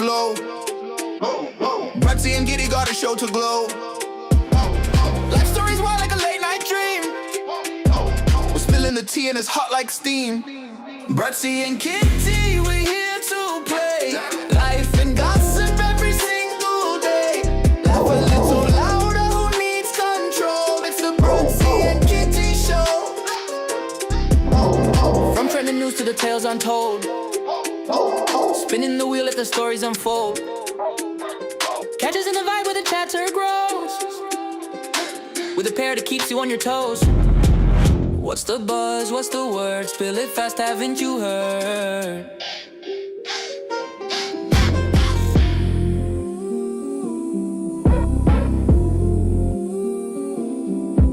flow. Bruddc and Giddy got a show to glow. Life stories wild like a late night dream. We're spilling the tea and it's hot like steam. Bruddc and Kitty, we're here to play. Life and gossip every single day. Laugh a little louder, who needs control? It's the Bruddc and Kitty show. From trending news to the tales untold. Spinning the wheel, let the stories unfold. Catch us in the vibe where the chatter grows. With a pair that keeps you on your toes. What's the buzz? What's the word? Spill it fast, haven't you heard?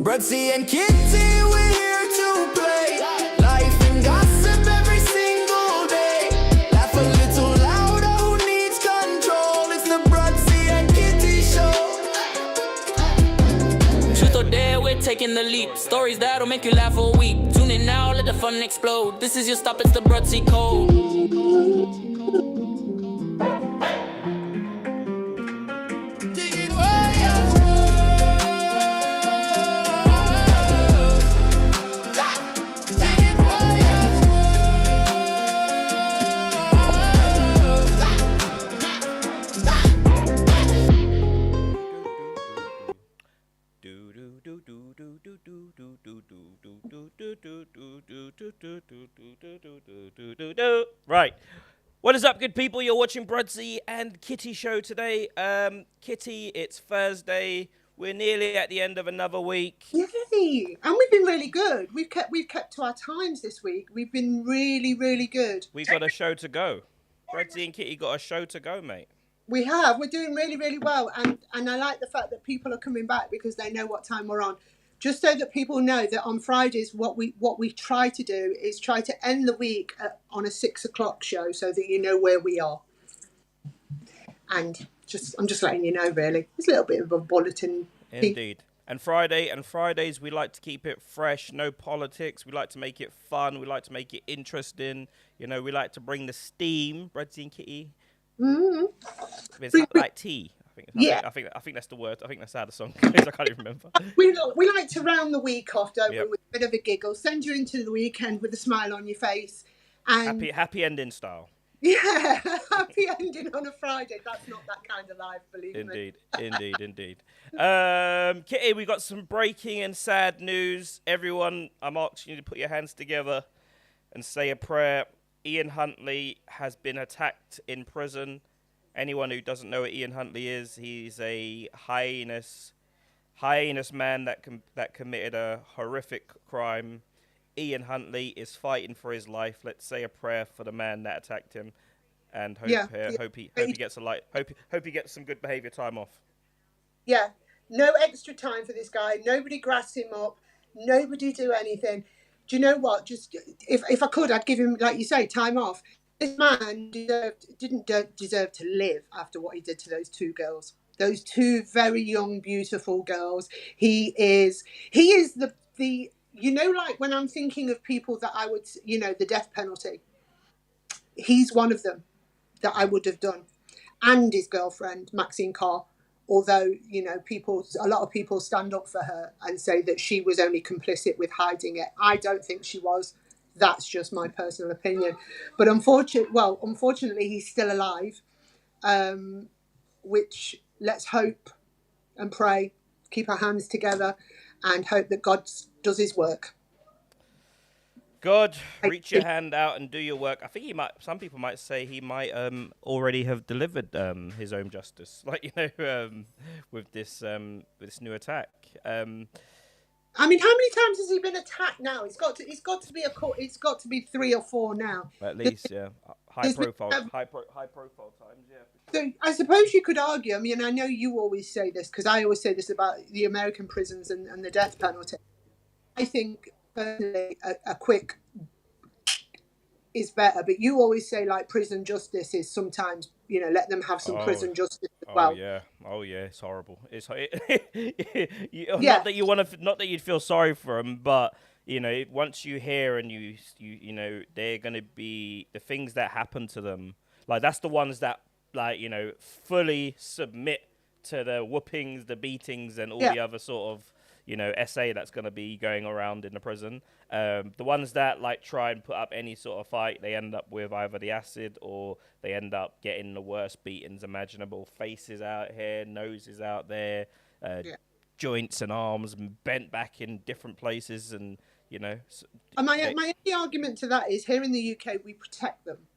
Bruddc and Kitty, we're here to play. Life and gossip every single day. Laugh a little louder, who needs control? It's the Bruddc and Kitty show. Truth or dare, we're taking the leap. Stories that'll make you laugh or weep. Tune in now, let the fun explode. This is your stop, it's the Bruddc code. Right. What is up, good people? You're watching Bruddc and Kitty show today. Kitty, it's Thursday. We're nearly at the end of another week. Yay! And we've been really good. We've kept to our times this week. We've been really, really good. We've got a show to go. Bruddc and Kitty got a show to go, mate. We have. We're doing really, really well. And I like the fact that people are coming back because they know what time we're on. Just so that people know that on Fridays, what we try to do is try to end the week on a 6 o'clock show so that you know where we are. And I'm just letting you know, really. It's a little bit of a bulletin. Indeed. And Fridays, we like to keep it fresh, no politics. We like to make it fun. We like to make it interesting. You know, we like to bring the steam, Bruddc and Kitty. Mm-hmm. It's like tea. I think that's the word. I think that's how the song goes. I can't even remember. We like to round the week off, don't we? With a bit of a giggle, send you into the weekend with a smile on your face, and happy ending style. Yeah, happy ending on a Friday. That's not that kind of life, believe me. Indeed. Kitty, we got some breaking and sad news. Everyone, I'm asking you to put your hands together and say a prayer. Ian Huntley has been attacked in prison. Anyone who doesn't know what Ian Huntley is, he's a heinous man that committed a horrific crime. Ian Huntley is fighting for his life. Let's say a prayer for the man that attacked him, and hope he gets hope he gets some good behaviour time off. Yeah, no extra time for this guy. Nobody grass him up. Nobody do anything. Do you know what? Just if I could, I'd give him, like you say, time off. This man didn't deserve to live after what he did to those two girls. Those two very young, beautiful girls. He is the you know, like when I'm thinking of people that I would, the death penalty, he's one of them that I would have done. And his girlfriend, Maxine Carr, although, a lot of people stand up for her and say that she was only complicit with hiding it. I don't think she was. That's just my personal opinion. But unfortunately, he's still alive, which let's hope and pray, keep our hands together and hope that God does his work. God, reach your hand out and do your work. I think some people might say he might already have delivered his own justice, with this new attack. I mean, how many times has he been attacked now? It's got to be 3 or 4 now. At least, yeah. High profile times, yeah. So I suppose you could argue, I mean, I know you always say this, because I always say this about the American prisons and the death penalty. I think, personally, a quick is better, but you always say, like, prison justice is sometimes, let them have some prison justice as well. Oh yeah, it's horrible. Not that you'd feel sorry for them, but once you hear and you know they're gonna be the things that happen to them, like that's the ones that like, fully submit to the whoopings, the beatings, and all Yeah. the other sort of, essay that's going to be going around in the prison. The ones that like try and put up any sort of fight, they end up with either the acid or they end up getting the worst beatings imaginable. Faces out here, noses out there, Yeah. joints and arms bent back in different places, and And my only argument to that is here in the UK we protect them.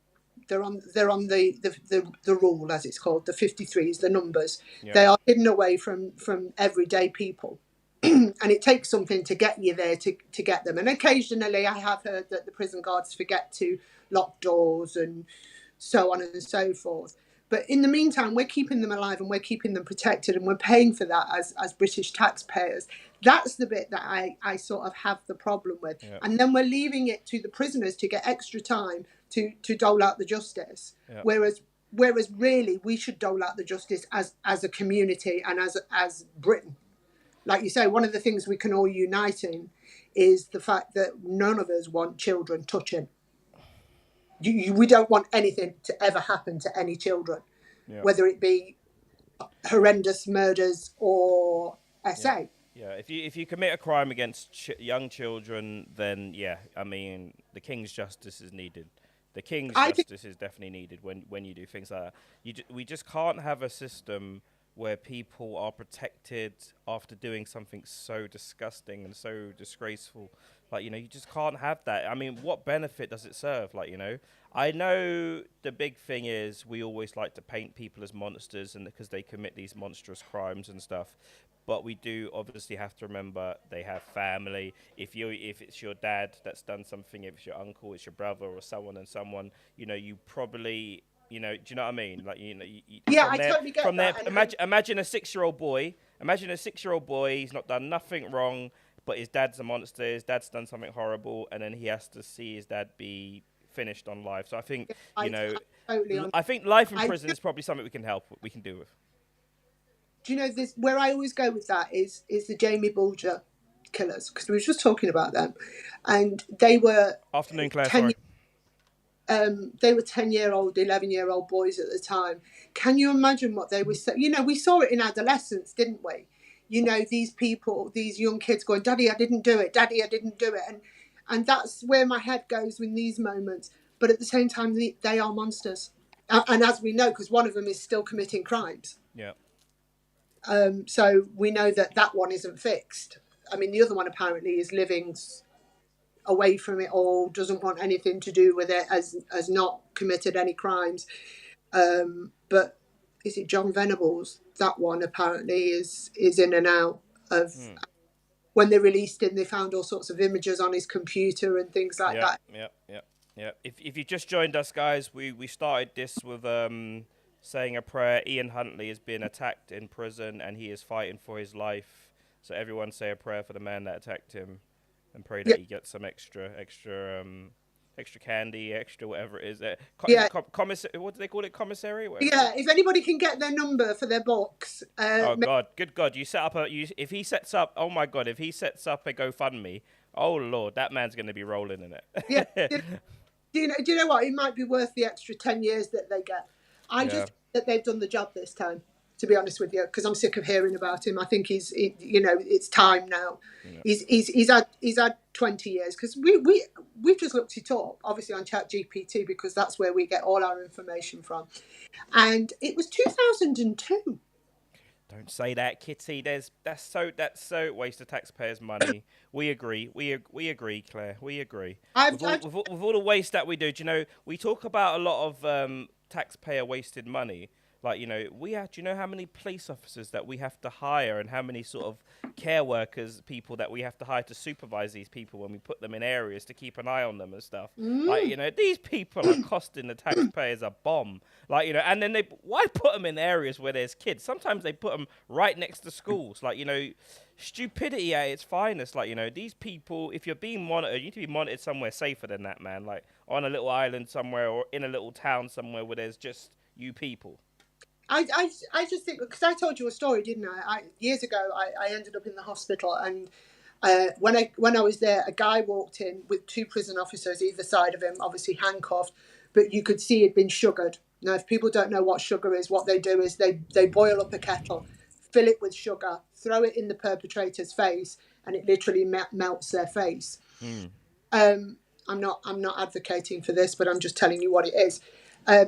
They're on the rule, as it's called, the 53s, the numbers. Yeah. They are hidden away from everyday people. And it takes something to get you there to get them. And occasionally I have heard that the prison guards forget to lock doors and so on and so forth. But in the meantime, we're keeping them alive and we're keeping them protected, and we're paying for that as British taxpayers. That's the bit that I sort of have the problem with. Yeah. And then we're leaving it to the prisoners to get extra time to dole out the justice. Yeah. Whereas really we should dole out the justice as a community and as Britain. Like you say, one of the things we can all unite in is the fact that none of us want children touching. We don't want anything to ever happen to any children, whether it be horrendous murders or SA. Yeah, if you commit a crime against young children, then I mean, the King's justice is needed. The King's justice is definitely needed when you do things like that. We just can't have a system where people are protected after doing something so disgusting and so disgraceful. Like, you just can't have that. I mean, what benefit does it serve? Like, I know the big thing is we always like to paint people as monsters and because they commit these monstrous crimes and stuff. But we do obviously have to remember they have family. If it's your dad that's done something, if it's your uncle, it's your brother or someone and someone, you probably... do you know what I mean? Like, I totally get from that. There, imagine a 6-year-old boy. Imagine a 6-year-old boy. He's not done nothing wrong, but his dad's a monster. His dad's done something horrible, and then he has to see his dad be finished on life. So I think, I think life in prison is probably something we can do with. Do you know this? Where I always go with that is the Jamie Bulger killers, because we were just talking about them, and they were Afternoon, Claire. Sorry. They were 10-year-old, 11-year-old boys at the time. Can you imagine what they were saying? We saw it in adolescence, didn't we? These people, these young kids going, "Daddy, I didn't do it. Daddy, I didn't do it." And that's where my head goes in these moments. But at the same time, they are monsters. And as we know, because one of them is still committing crimes. Yeah. So we know that one isn't fixed. I mean, the other one apparently is living away from it all, doesn't want anything to do with it, has not committed any crimes. But is it John Venables? That one apparently is in and out of... When they released him, they found all sorts of images on his computer and things like that. Yeah. If you just joined us, guys, we started this with saying a prayer. Ian Huntley has been attacked in prison and he is fighting for his life. So everyone say a prayer for the man that attacked him and pray that he gets some extra candy, extra whatever it is. What do they call it? Commissary? Whatever. Yeah, if anybody can get their number for their box. Oh God, good God! You set up if he sets up a GoFundMe, oh Lord, that man's going to be rolling in it. Yeah. Do you know what? It might be worth the extra 10 years that they get. I just think that they've done the job this time, to be honest with you, because I'm sick of hearing about him. I think it's time now. Yeah. He's had 20 years, because we've just looked it up, obviously on ChatGPT, because that's where we get all our information from, and it was 2002. Don't say that, Kitty. That's so waste of taxpayers' money. We agree. We agree, Claire. We agree. With all the waste that we do, we talk about a lot of taxpayer wasted money. Like, do you know how many police officers that we have to hire and how many sort of care workers, people that we have to hire to supervise these people when we put them in areas to keep an eye on them and stuff? Like, these people are costing the taxpayers a bomb. Like, and then why put them in areas where there's kids? Sometimes they put them right next to schools. Like, stupidity at its finest. Like, these people, if you're being monitored, you need to be monitored somewhere safer than that, man. Like, on a little island somewhere or in a little town somewhere where there's just you people. I just think, because I told you a story, didn't I? Years ago, I ended up in the hospital, and when I was there, a guy walked in with 2 prison officers either side of him, obviously handcuffed, but you could see he'd been sugared. Now, if people don't know what sugar is, what they do is they boil up a kettle, fill it with sugar, throw it in the perpetrator's face, and it literally melts their face. I'm not advocating for this, but I'm just telling you what it is.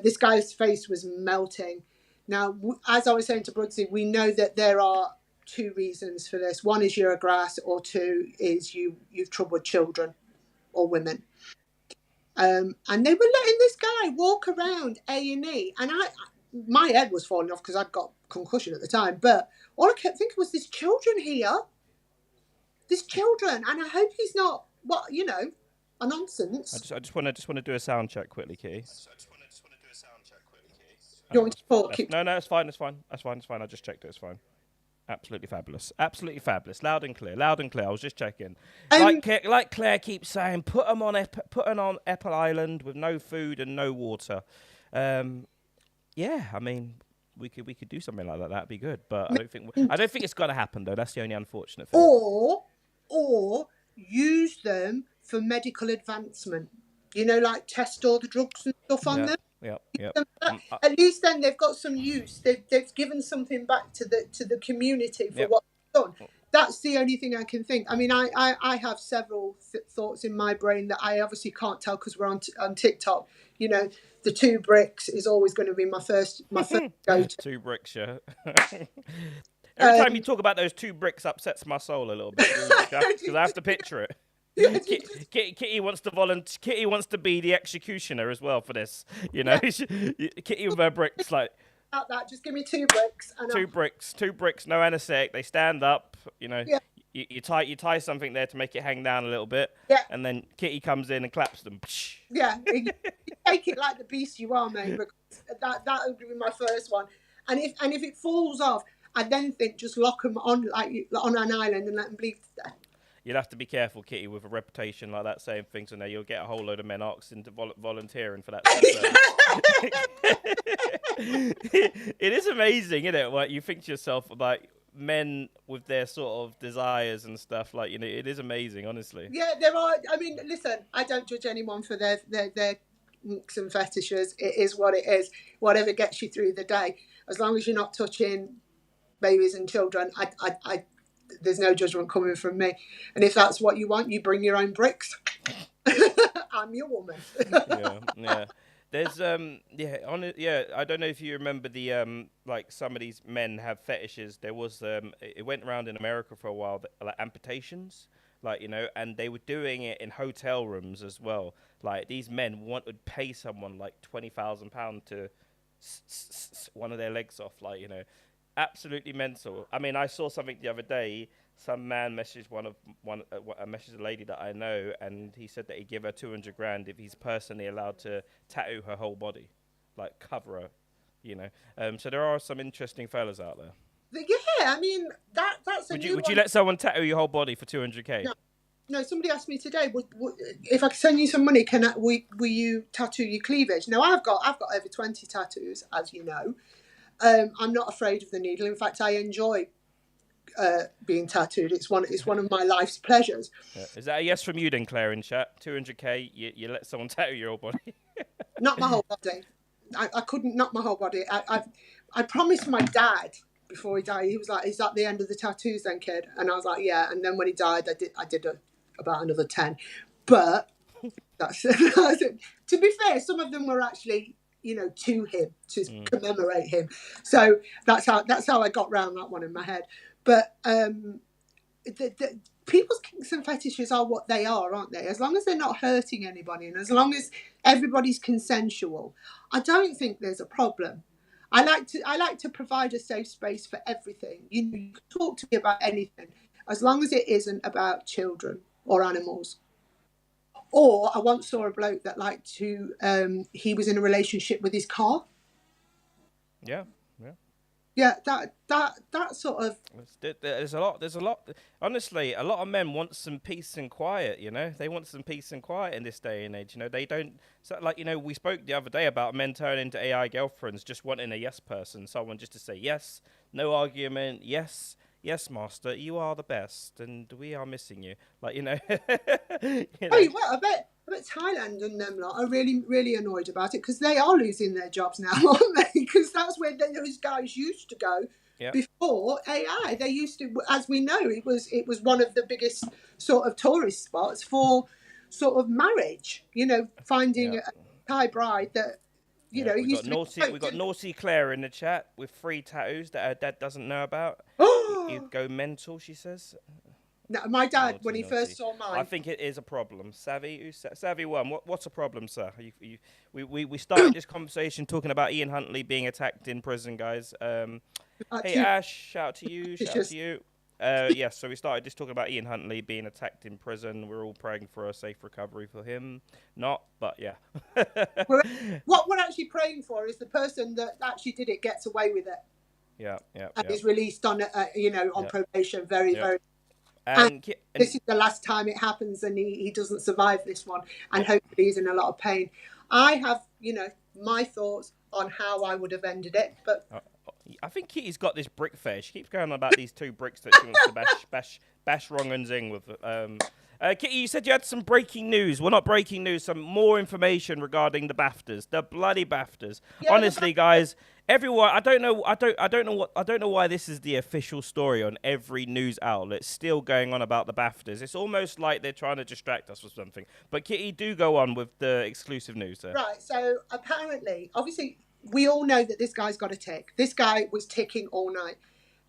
This guy's face was melting. Now, as I was saying to Bruddc, we know that there are two reasons for this. One is you're a grass, or two is you've troubled children or women. And they were letting this guy walk around A&E, and my head was falling off because I'd got concussion at the time. But all I kept thinking was, there's children here. There's children, and I hope he's not a nonsense. I just want to do a sound check quickly, Kitty. You want me to talk? No, it's fine. It's fine. I just checked it. It's fine. Absolutely fabulous. Absolutely fabulous. Loud and clear. I was just checking. Like Claire keeps saying, put them on Apple Island with no food and no water. Yeah, I mean, we could do something like that. That'd be good. But I don't think it's gonna happen though. That's the only unfortunate thing. Or use them for medical advancement. Like test all the drugs and stuff on them. Yep. At least then they've got some use. They've given something back to the community for what they've done. That's the only thing I can think. I mean, I have several thoughts in my brain that I obviously can't tell because we're on TikTok. The 2 bricks is always going to be my first go-to. 2 bricks, yeah. Every time you talk about those 2 bricks, upsets my soul a little bit because I have to picture it. Kitty wants to Kitty wants to be the executioner as well for this. Kitty with her bricks, like that. Just give me 2 bricks. And 2 bricks, no anesthetic. They stand up. Yeah. You tie something there to make it hang down a little bit. Yeah. And then Kitty comes in and claps them. Yeah. You take it like the beast you are, mate. Because that would be my first one. And if it falls off, I then think just lock them on on an island and let them bleed to death. You'll have to be careful, Kitty, with a reputation like that, saying things, and you'll get a whole load of men asking to volunteering for that. It is amazing, isn't it? Like, you think to yourself about men with their sort of desires and stuff. Like, it is amazing, honestly. Yeah, there are. I mean, listen, I don't judge anyone for their kinks and fetishes. It is what it is. Whatever gets you through the day, as long as you're not touching babies and children, there's no judgment coming from me. And if that's what you want, you bring your own bricks. I'm your woman. Yeah. There's I don't know if you remember the like some of these men have fetishes. There was it went around in America for a while, like amputations, and they were doing it in hotel rooms as well. Like, these men would pay someone like £20,000 to one of their legs off, absolutely mental. I mean, I saw something the other day. Some man messaged messaged a lady that I know, and he said that he'd give her 200 grand if he's personally allowed to tattoo her whole body, like cover her, So there are some interesting fellas out there. Yeah, I mean that's. Would you let someone tattoo your whole body for 200k? No. Somebody asked me today, if I could send you some money, will you tattoo your cleavage? Now I've got over 20 tattoos, as you know. I'm not afraid of the needle. In fact, I enjoy being tattooed. It's one of my life's pleasures. Yeah. Is that a yes from you then, Claire, in chat? 200k, you let someone tattoo your whole body? Not my whole body. I couldn't, not my whole body. I promised my dad before he died. He was like, "Is that the end of the tattoos then, kid?" And I was like, "Yeah." And then when he died, I did about another 10. But that's it. To be fair, some of them were actually, to him, to commemorate him. So that's how I got round that one in my head. But people's kinks and fetishes are what they are, aren't they? As long as they're not hurting anybody, and as long as everybody's consensual, I don't think there's a problem. I like to provide a safe space for everything. You can talk to me about anything, as long as it isn't about children or animals. Or I once saw a bloke that liked to. He was in a relationship with his car. Yeah. Yeah, that sort of. There's a lot. Honestly, a lot of men want some peace and quiet. They want some peace and quiet in this day and age. They don't. So, we spoke the other day about men turning into AI girlfriends, just wanting a yes person, someone just to say yes, no argument, yes, master, you are the best, and we are missing you. Oh, well, But Thailand and them lot are really, really annoyed about it because they are losing their jobs now, aren't they? Because that's where those guys used to go before AI. They used to, as we know, it was one of the biggest sort of tourist spots for sort of marriage. You know, finding a Thai bride that we got naughty Claire in the chat with 3 tattoos that her dad doesn't know about. You'd go mental, she says. No, my dad, when he first saw mine, I think it is a problem. Savvy one. What's a problem, sir? We started this conversation talking about Ian Huntley being attacked in prison, guys. Hey Ash, shout out to you. So we started just talking about Ian Huntley being attacked in prison. We're all praying for a safe recovery for him. But yeah. What we're actually praying for is the person that actually did it gets away with it. And is released on on probation very. And this is the last time it happens, and he doesn't survive this one, and hopefully he's in a lot of pain. I have, my thoughts on how I would have ended it, but I think Kitty's got this brick fetish. She keeps going on about these 2 bricks that she wants to bash wrong and zing with. Kitty, you said you had some breaking news. Well, not breaking news, some more information regarding the BAFTAs, the bloody BAFTAs. Honestly, guys, everyone, I don't know why this is the official story on every news outlet still going on about the BAFTAs. It's almost like they're trying to distract us with something. But Kitty, do go on with the exclusive news there. Right. So apparently, obviously, we all know that this guy's got a tick. This guy was ticking all night.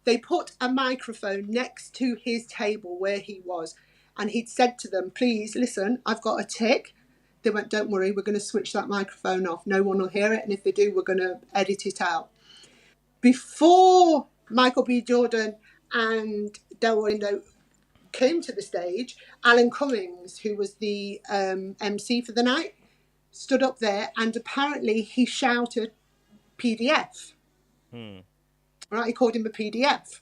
They put a microphone next to his table where he was. And he'd said to them, please, listen, I've got a tick. They went, don't worry, we're going to switch that microphone off. No one will hear it. And if they do, we're going to edit it out. Before Michael B. Jordan and Delroy Lindo came to the stage, Alan Cummings, who was the MC for the night, stood up there and apparently he shouted PDF. Right, he called him a PDF.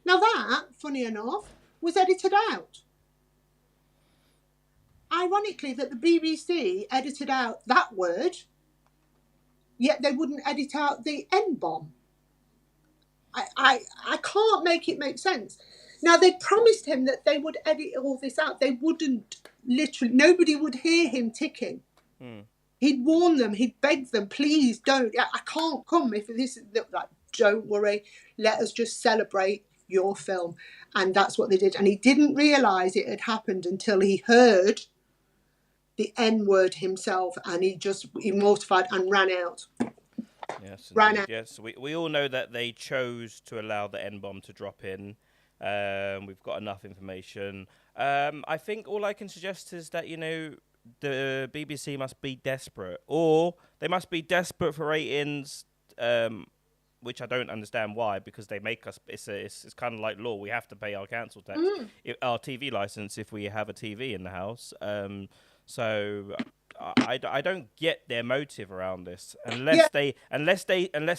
Now that, funny enough, was edited out. Ironically, that the BBC edited out that word, yet they wouldn't edit out the N-bomb. I can't make it make sense. Now, they promised him that they would edit all this out. They wouldn't, literally, nobody would hear him ticking. He'd warn them, he'd beg them, please don't, I can't come if this is, like, don't worry, let us just celebrate your film. And that's what they did. And he didn't realise it had happened until he heard the N-word himself, and he mortified and ran out. Yes, we all know that they chose to allow the N-bomb to drop in. We've got enough information. I think all I can suggest is that, the BBC must be desperate, or they must be desperate for ratings, which I don't understand why, because they make us, it's kind of like law. We have to pay our council tax, our TV license if we have a TV in the house. So I don't get their motive around this unless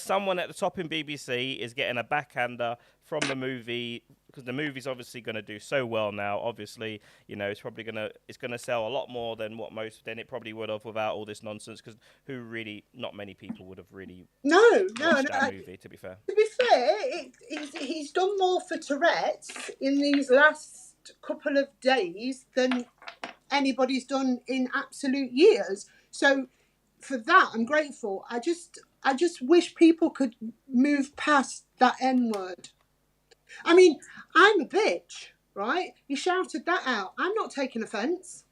someone at the top in BBC is getting a backhander from the movie, because the movie's obviously going to do so well now. Obviously, it's probably gonna sell a lot more than it probably would have without all this nonsense. Because not many people would have really watched that movie. To be fair, he's done more for Tourette's in these last couple of days than anybody's done in absolute years. So for that, I'm grateful. I just wish people could move past that N-word. I mean, I'm a bitch, right? He shouted that out. I'm not taking offence.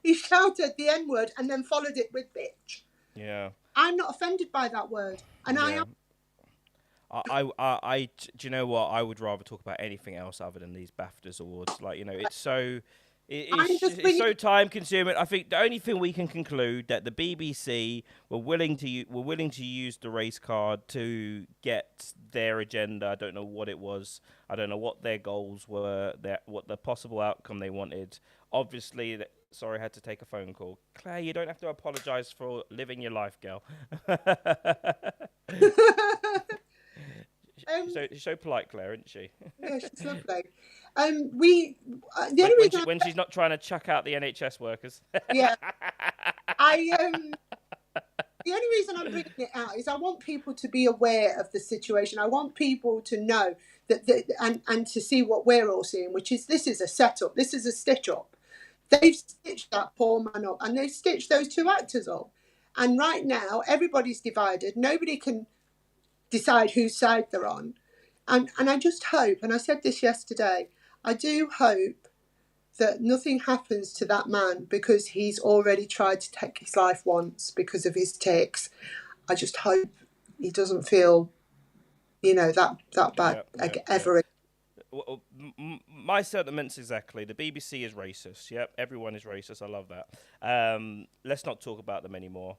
He shouted the N-word and then followed it with bitch. Yeah. I'm not offended by that word. And I am. Do you know what? I would rather talk about anything else other than these BAFTAs awards. It's so... It's so time consuming. I think the only thing we can conclude that the BBC were willing to use the race card to get their agenda. I don't know what it was. I don't know what their goals were. What the possible outcome they wanted. Obviously, sorry, I had to take a phone call. Claire, you don't have to apologise for living your life, girl. She's so polite, Claire, isn't she? Yeah, she's lovely. The only reason when she's not trying to chuck out the NHS workers. Yeah. The only reason I'm bringing it out is I want people to be aware of the situation. I want people to know that and to see what we're all seeing, which is this is a setup. This is a stitch up. They've stitched that poor man up, and they've stitched those two actors up. And right now, everybody's divided. Nobody can decide whose side they're on. And I just hope, and I said this yesterday, I do hope that nothing happens to that man, because he's already tried to take his life once because of his tics. I just hope he doesn't feel, that bad ever again. Well, my sentiments exactly. The BBC is racist. Yep, everyone is racist. I love that. Let's not talk about them anymore.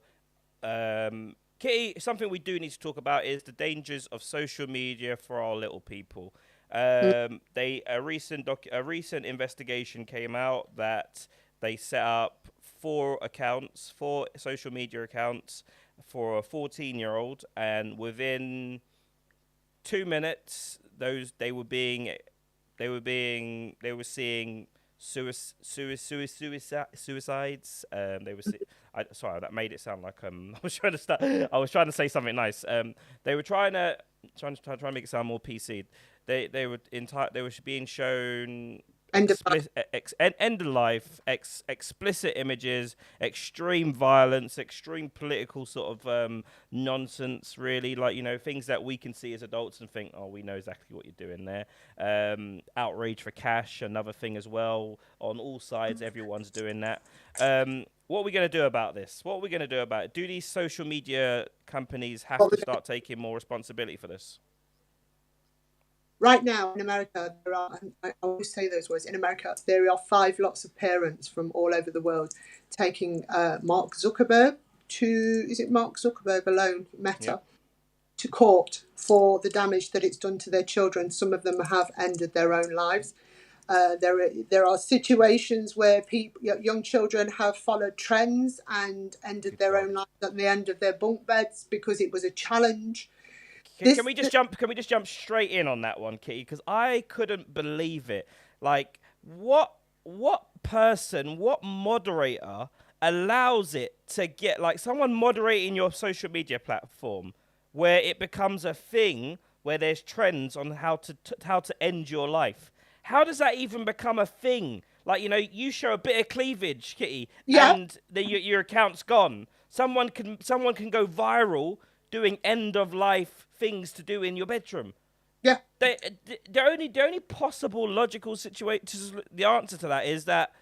Kitty, something we do need to talk about is the dangers of social media for our little people. A recent investigation came out that they set up 4 social media accounts for a 14-year-old, and within 2 minutes, they were seeing suicides. Sorry, that made it sound like I was trying to say something nice. They were trying to make it sound more PC. They were being shown end of life, explicit images, extreme violence, extreme political sort of nonsense, really, like, things that we can see as adults and think, oh, we know exactly what you're doing there. Outrage for cash, another thing as well. On all sides, everyone's doing that. What are we going to do about this? What are we going to do about it? Do these social media companies have to start taking more responsibility for this? Right now in America, I always say those words, in America, there are 5 lots of parents from all over the world taking Mark Zuckerberg alone, Meta, to court for the damage that it's done to their children. Some of them have ended their own lives. There are situations where young children have followed trends and ended their own lives at the end of their bunk beds because it was a challenge. Can we just jump straight in on that one, Kitty? Because I couldn't believe it. Like, what person, what moderator allows it to get, like, someone moderating your social media platform where it becomes a thing where there's trends on how to end your life? How does that even become a thing? Like, you show a bit of cleavage, Kitty, and your account's gone. Someone can go viral doing end of life things to do in your bedroom. Yeah. The only possible logical situation, the answer to that is that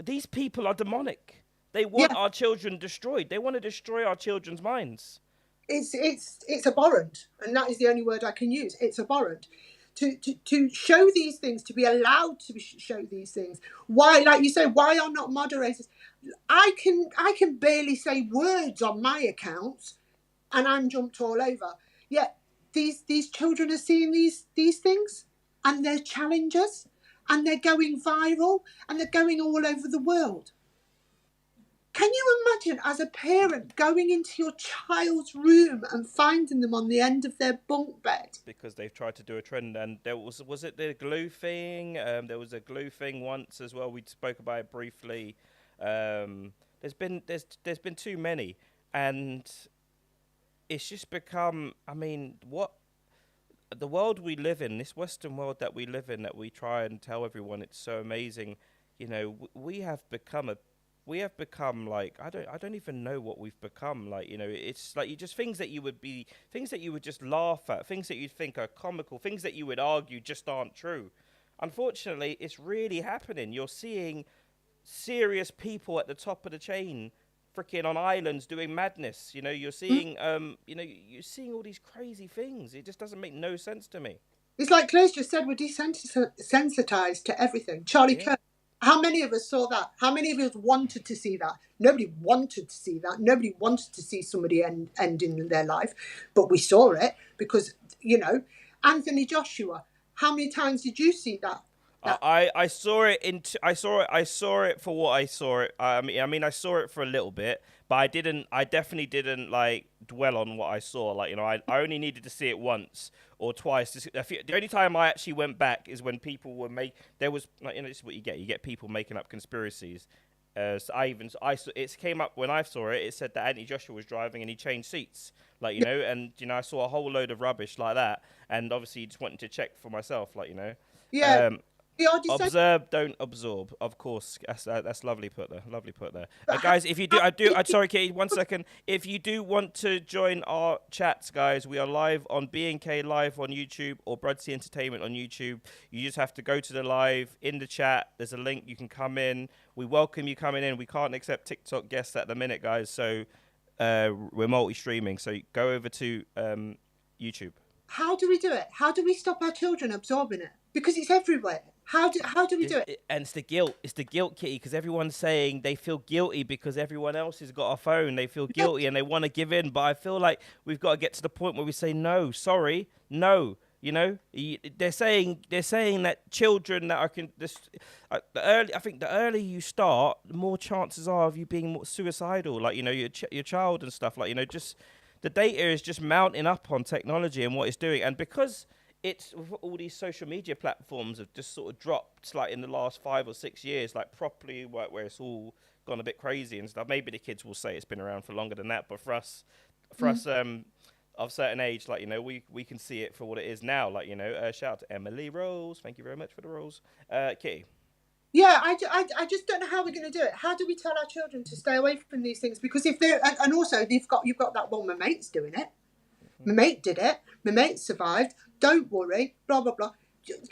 these people are demonic. They want our children destroyed. They want to destroy our children's minds. It's abhorrent, and that is the only word I can use. It's abhorrent. To show these things, to be allowed to show these things. Why, like you say, why are not moderators? I can barely say words on my accounts, and I'm jumped all over. Yet these children are seeing these things, and they're challengers, and they're going viral, and they're going all over the world. Can you imagine, as a parent, going into your child's room and finding them on the end of their bunk bed? Because they've tried to do a trend, and there was it the glue thing? There was a glue thing once as well. We spoke about it briefly. There's been too many, and it's just become. I mean, what the world we live in, this Western world that we live in, that we try and tell everyone it's so amazing. We have become like, I don't even know what we've become. Like, it's like things that you would just laugh at, things that you'd think are comical, things that you would argue just aren't true. Unfortunately, it's really happening. You're seeing serious people at the top of the chain freaking on islands doing madness. You're seeing you're seeing all these crazy things. It just doesn't make no sense to me. It's like Claire's just said, we're desensitized to everything. Charlie Kirk. How many of us saw that? How many of us wanted to see that? Nobody wanted to see that. Nobody wanted to see somebody ending their life, but we saw it because, Anthony Joshua. How many times did you see that? I saw it I saw it for what I saw it. I mean, I saw it for a little bit, but I definitely didn't like dwell on what I saw. Like, I only needed to see it once or twice. The only time I actually went back is when people were there was, like, this is what you get. You get people making up conspiracies. So it came up when I saw it. It said that Anthony Joshua was driving and he changed seats, like, and I saw a whole load of rubbish like that, and obviously just wanted to check for myself, like, Yeah. We are disabled. Observe, don't absorb. Of course, that's lovely put there. Lovely put there. But Guys, if you do, sorry, Katie, 1 second. If you do want to join our chats, guys, we are live on B&K Live on YouTube or Bruddc Entertainment on YouTube. You just have to go to the live in the chat. There's a link. You can come in. We welcome you coming in. We can't accept TikTok guests at the minute, guys. So we're multi-streaming. So go over to YouTube. How do we do it? How do we stop our children absorbing it? Because it's everywhere. How do we do it? And it's the guilt. It's the guilt, Kitty, because everyone's saying they feel guilty because everyone else has got a phone. They feel guilty and they want to give in. But I feel like we've got to get to the point where we say, no, sorry, no. You know, they're saying that children that are I think the earlier you start, the more chances are of you being more suicidal. Like, you know, your child and stuff. Like, you know, just the data is just mounting up on technology and what it's doing, and because it's all these social media platforms have just sort of dropped like in the last 5 or 6 years, like properly where it's all gone a bit crazy and stuff. Maybe the kids will say it's been around for longer than that, but for us of certain age, like, you know, we can see it for what it is now. Like, you know, shout out to Emily Rose. Thank you very much for the rose. Kitty. Yeah, I just don't know how we're going to do it. How do we tell our children to stay away from these things? Because if they're, and also you've got that, well, my mate's doing it. My mate did it. My mate survived. Don't worry. Blah blah blah.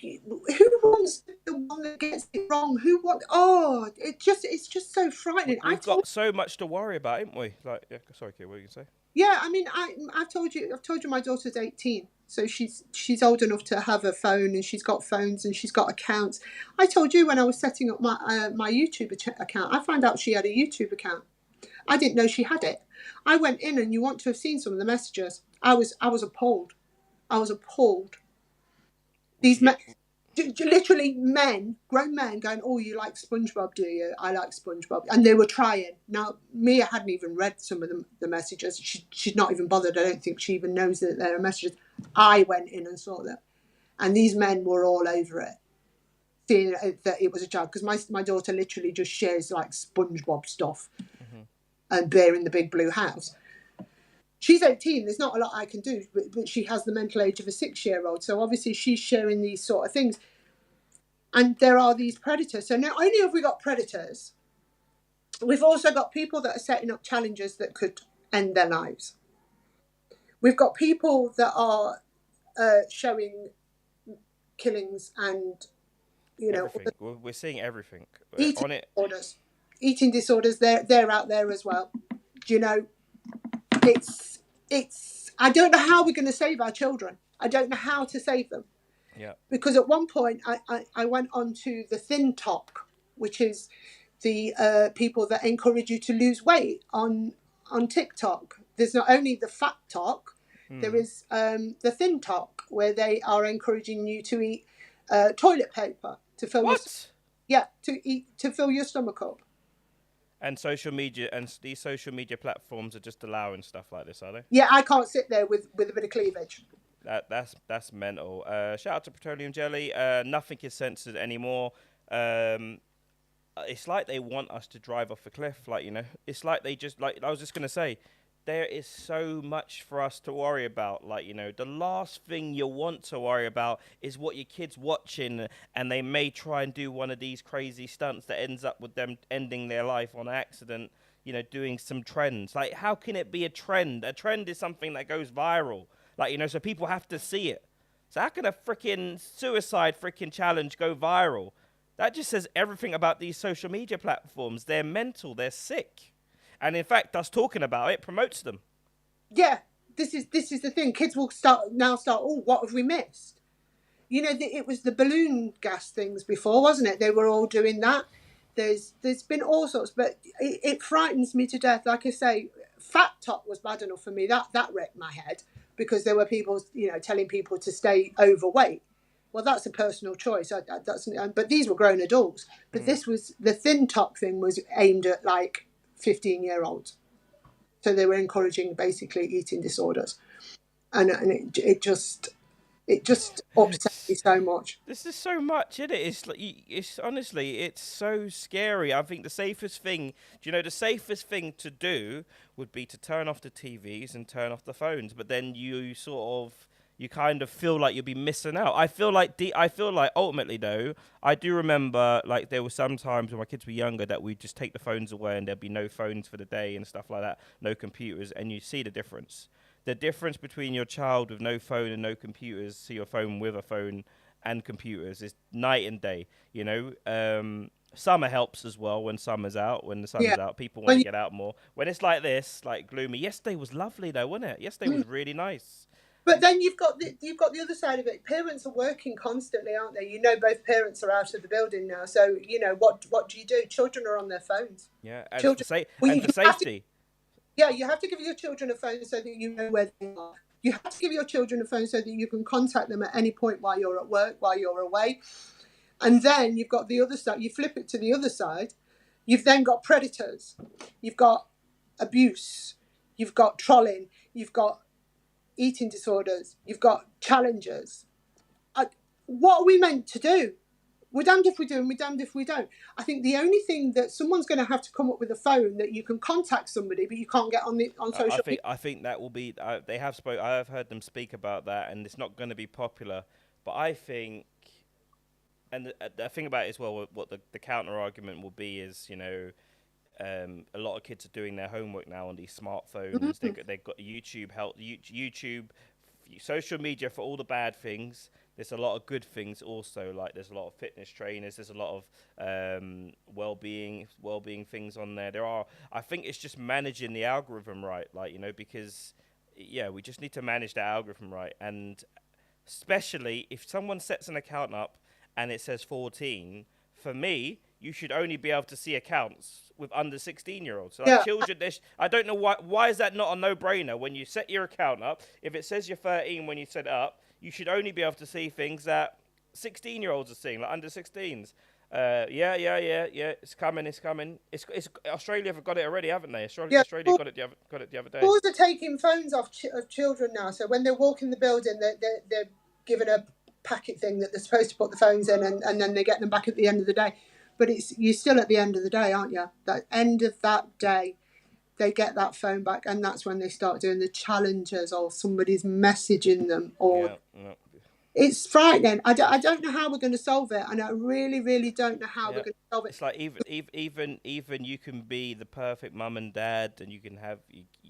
Who wants the one that gets it wrong? Who wants? Oh, it's just so frightening. We've got so much to worry about, haven't we? Like, yeah, sorry, Kate, what were you gonna say? Yeah, I mean, I've told you my daughter's 18, so she's old enough to have a phone, and she's got phones and she's got accounts. I told you when I was setting up my YouTube account, I found out she had a YouTube account. I didn't know she had it. I went in, and you want to have seen some of the messages. I was appalled. I was appalled. These men, literally grown men going, oh, you like SpongeBob, do you? I like SpongeBob. And they were trying. Now, Mia hadn't even read some of the messages. She'd not even bothered. I don't think she even knows that there are messages. I went in and saw them. And these men were all over it, seeing that it was a child. Because my daughter literally just shares like SpongeBob stuff. And they're in the big blue house. She's 18. There's not a lot I can do, but she has the mental age of a 6-year-old. So obviously she's sharing these sort of things. And there are these predators. So not only have we got predators, we've also got people that are setting up challenges that could end their lives. We've got people that are showing killings and, you know, we're seeing everything eating on it. Eating disorders. They're out there as well. Do you know? It's I don't know how we're going to save our children. I don't know how to save them. Yeah. Because at one point I went on to the Thin Talk, which is the people that encourage you to lose weight on TikTok. There's not only the Fat Talk, there is the Thin Talk, where they are encouraging you to eat toilet paper to fill to fill your stomach up. And social media and these social media platforms are just allowing stuff like this, are they? Yeah, I can't sit there with a bit of cleavage. That's mental. Shout out to Petroleum Jelly. Nothing is censored anymore. It's like they want us to drive off a cliff. Like, you know, it's like they just, like I was just gonna say, there is so much for us to worry about. Like, you know, the last thing you want to worry about is what your kid's watching, and they may try and do one of these crazy stunts that ends up with them ending their life on accident, you know, doing some trends. Like, how can it be a trend? A trend is something that goes viral. Like, you know, so people have to see it. So how can a freaking suicide freaking challenge go viral? That just says everything about these social media platforms. They're mental. They're sick. And in fact, us talking about it promotes them. Yeah, this is the thing. Kids will start, oh, what have we missed? You know, it was the balloon gas things before, wasn't it? They were all doing that. There's been all sorts, but it frightens me to death. Like I say, Fat Talk was bad enough for me. That wrecked my head, because there were people, you know, telling people to stay overweight. Well, that's a personal choice. But these were grown adults. But this was, the Thin Talk thing was aimed at like 15-year-olds. So they were encouraging basically eating disorders. And it just upset me so much. This is so much, isn't it? It's honestly, it's so scary. I think the safest thing to do would be to turn off the TVs and turn off the phones. But then you you kind of feel like you'll be missing out. I feel like ultimately though, I do remember like there were some times when my kids were younger that we'd just take the phones away and there'd be no phones for the day and stuff like that, no computers, and you see the difference. The difference between your child with no phone and no computers to your phone with a phone and computers is night and day, you know. Summer helps as well when summer's out, when the sun's Yeah. out, people want When to you, get out more. When it's like this, like gloomy, yesterday was lovely though, wasn't it? Yesterday was really nice. but then you've got the other side of it. Parents are working constantly, aren't they? You know, both parents are out of the building now, so you know what do you do? Children are on their phones. Yeah, and Children, for you have to, safety. yeah, you have to give your children a phone so that you know where they are. You have to give your children a phone so that you can contact them at any point while you're at work, while you're away. And then you've got the other side. You flip it to the other side. You've then got predators. You've got abuse. You've got trolling. You've got eating disorders. You've got challengers. What are we meant to do? We're damned if we do and we're damned if we don't. I think the only thing that someone's going to have to come up with a phone that you can contact somebody, but you can't get on social media. I think that will be. They have spoke. I have heard them speak about that, and it's not going to be popular. But I think, and the thing about it as well, what the counter argument will be is, you know, a lot of kids are doing their homework now on these smartphones. Mm-hmm. They've got YouTube, social media for all the bad things. There's a lot of good things also. Like there's a lot of fitness trainers. There's a lot of well-being things on there. I think it's just managing the algorithm right. Like, you know, because yeah, we just need to manage the algorithm right. And especially if someone sets an account up and it says 14, for me, you should only be able to see accounts with under 16-year-olds. So like Yeah. children, I don't know why is that not a no-brainer when you set your account up? If it says you're 13 when you set it up, you should only be able to see things that 16-year-olds are seeing, like under 16s. Yeah. It's coming. It's Australia have got it already, haven't they? Australia got it the other day. Schools are taking phones off of children now. So when they walk in the building, they're given a packet thing that they're supposed to put the phones in, and then they get them back at the end of the day. But you're still at the end of the day, aren't you? That end of that day, they get that phone back, and that's when they start doing the challenges, or somebody's messaging them, or Yeah. it's frightening. I don't know how we're going to solve it, and I really, really don't know how we're going to solve it. It's like even you can be the perfect mum and dad, and you can have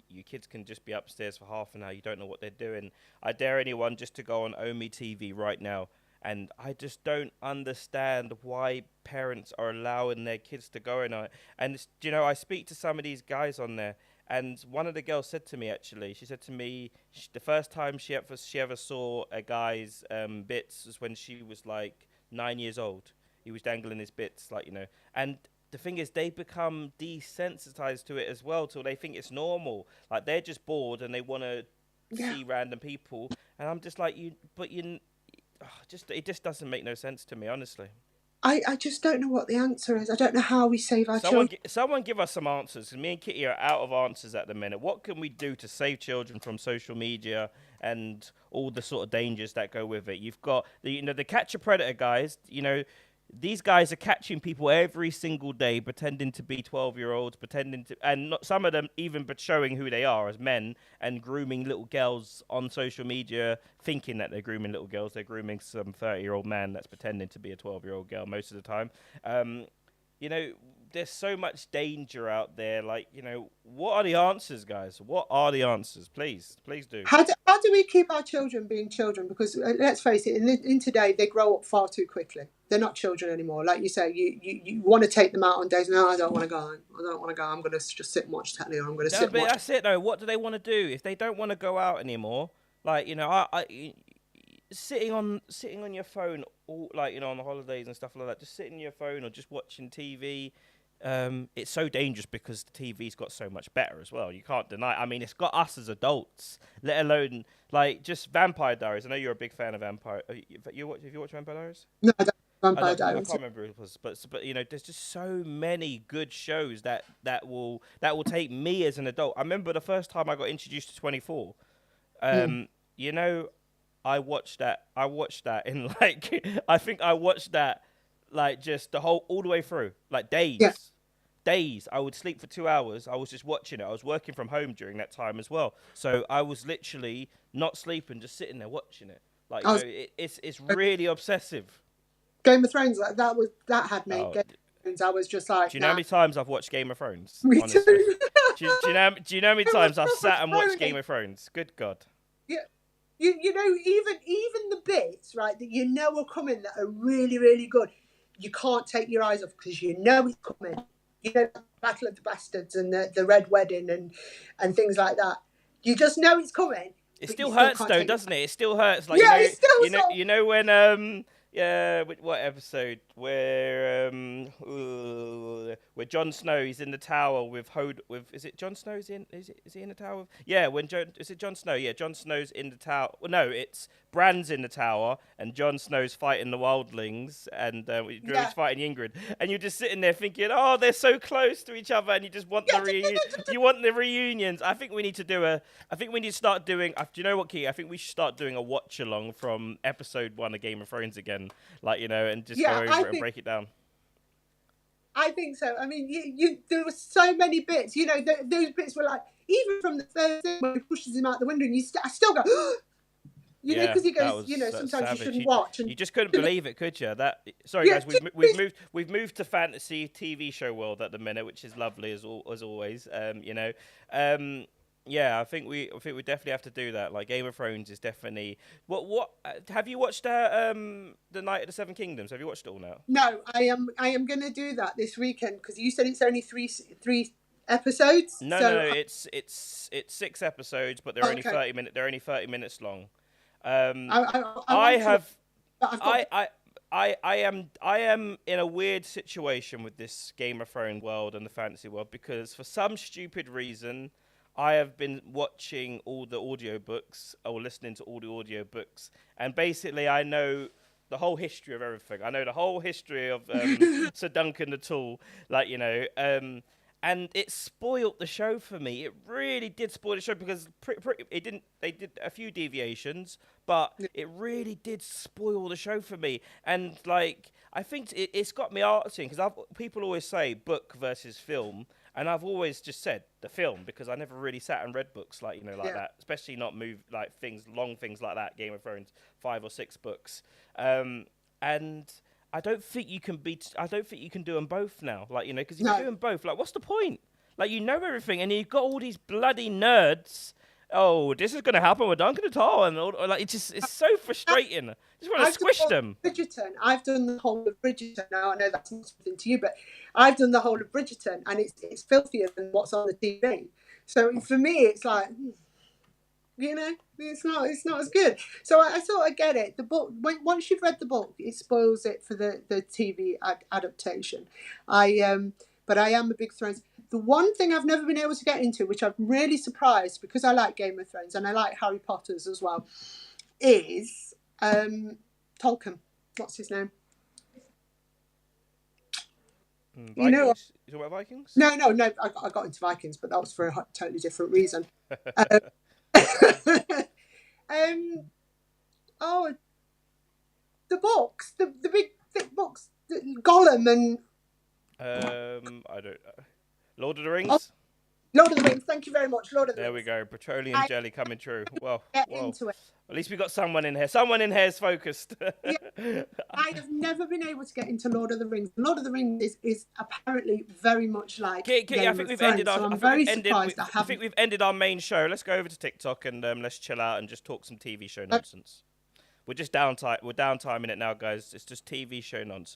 your kids can just be upstairs for half an hour. You don't know what they're doing. I dare anyone just to go on Omi TV right now, and I just don't understand why parents are allowing their kids to go in on it. And you know, I speak to some of these guys on there. And one of the girls said to me, actually, she said to me, the first time she ever saw a guy's bits was when she was like 9 years old. He was dangling his bits, like, you know. And the thing is, they become desensitized to it as well, till they think it's normal. Like, they're just bored and they want to see random people. And I'm just like, it just doesn't make no sense to me, honestly. I just don't know what the answer is. I don't know how we save our children. Someone give us some answers. Me and Kitty are out of answers at the minute. What can we do to save children from social media and all the sort of dangers that go with it? You've got the catch a predator guys. You know, these guys are catching people every single day, pretending to be 12-year-olds, and not some of them even showing who they are as men, and grooming little girls on social media, thinking that they're grooming little girls. They're grooming some 30-year-old man that's pretending to be a 12-year-old girl most of the time. You know, there's so much danger out there. Like, you know, what are the answers, guys? What are the answers? Please do. How do we keep our children being children? Because let's face it, in today, they grow up far too quickly. They're not children anymore. Like you say, you want to take them out on days. No, I don't want to go. I'm going to just sit and watch telly, or I'm going to sit and watch. That's it, though. What do they want to do? If they don't want to go out anymore, like, you know, I sitting on your phone, all, like, you know, on the holidays and stuff like that, just sitting on your phone or just watching TV. It's so dangerous because the TV's got so much better as well. You can't deny it. I mean, it's got us as adults, let alone like just Vampire Diaries. I know you're a big fan of Vampire. Have you watched Vampire Diaries? No, I don't. Vampire Diaries. I can't remember who it was, but you know, there's just so many good shows that will take me as an adult. I remember the first time I got introduced to 24. You know, I watched that in like I think I watched that like just all the way through, like days. Yeah. days. I would sleep for 2 hours. I was just watching it. I was working from home during that time as well. So I was literally not sleeping, just sitting there watching it. Like, it's really obsessive. Game of Thrones, that had me. Oh, Game of Thrones, I was just like, do you know how many times I've watched Game of Thrones? Me honestly? too. do you know how many times I've sat and watched Thrones. Game of Thrones? Good God. Yeah. You know, even the bits, right, that you know are coming that are really, really good, you can't take your eyes off because you know it's coming. You know, Battle of the Bastards and the Red Wedding and things like that. You just know it's coming. It still hurts though, doesn't it? It still hurts. Like, yeah, it still you know when what episode where Jon Snow, he's in the tower with is it Jon Snow? Is he in the tower? Yeah, is it Jon Snow? Yeah, Jon Snow's in the tower. Well, no, it's Bran's in the tower and Jon Snow's fighting the wildlings and he's fighting Ingrid, and you're just sitting there thinking, oh, they're so close to each other, and you just want you want the reunions. I think we need to start doing. Do you know what, Key? I think we should start doing a watch along from episode 1 of Game of Thrones again. Like, you know, and just go over it and break it down. I think so. I mean, there were so many bits. You know, those bits were like, even from the third thing when he pushes him out the window, and I still go, you know, because he goes, you know, sometimes you shouldn't watch. And you just couldn't believe it, could you? Sorry, guys, we've moved to fantasy TV show world at the minute, which is lovely as always. You know, yeah, I think we definitely have to do that. Like, Game of Thrones is definitely what have you watched the Night of the Seven Kingdoms? Have you watched it all now? No, I am going to do that this weekend because you said it's only three episodes. No, it's 6 episodes, but they're only 30 minutes. They're only 30 minutes long. I am in a weird situation with this Game of Thrones world and the fantasy world because for some stupid reason I have been watching all the audiobooks or listening to all the audiobooks, and basically I know the whole history of everything. I know the whole history of Sir Duncan the Tall, like, you know, and it spoiled the show for me. It really did spoil the show because they did a few deviations, but it really did spoil the show for me. And like, I think it's got me asking, because people always say book versus film, and I've always just said the film because I never really sat and read books like, you know, like that, especially not long things like that. Game of Thrones, 5 or 6 books, and I don't think you can do them both now. Like, you know, because if you're doing both, like, what's the point? Like, you know everything, and you've got all these bloody nerds. Oh, this is going to happen with Duncan the Tall, and all, like, it's so frustrating. I just want to squish them. Bridgerton. I've done the whole of Bridgerton. Now I know that's not something to you, but I've done the whole of Bridgerton, and it's filthier than what's on the TV. So for me, it's like, you know, it's not as good. So I sort of get it. The book, once you've read the book, it spoils it for the TV adaptation. But I am a big Thrones. The one thing I've never been able to get into, which I'm really surprised because I like Game of Thrones and I like Harry Potter's as well, is Tolkien. What's his name? Vikings? You know, you talking about Vikings? No. I got into Vikings, but that was for a totally different reason. The books, the big thick books, Gollum and I don't. Lord of the Rings. Oh, Lord of the Rings. Thank you very much, Lord of the There Rings. we go. Petroleum jelly coming true. Well, into it. At least we got someone in here. Someone in here is focused. I have never been able to get into Lord of the Rings. Lord of the Rings is apparently very much like I think we've ended our. I think we've ended our main show. Let's go over to TikTok and let's chill out and just talk some TV show nonsense. We're just downtiming it now, guys. It's just TV show nonsense.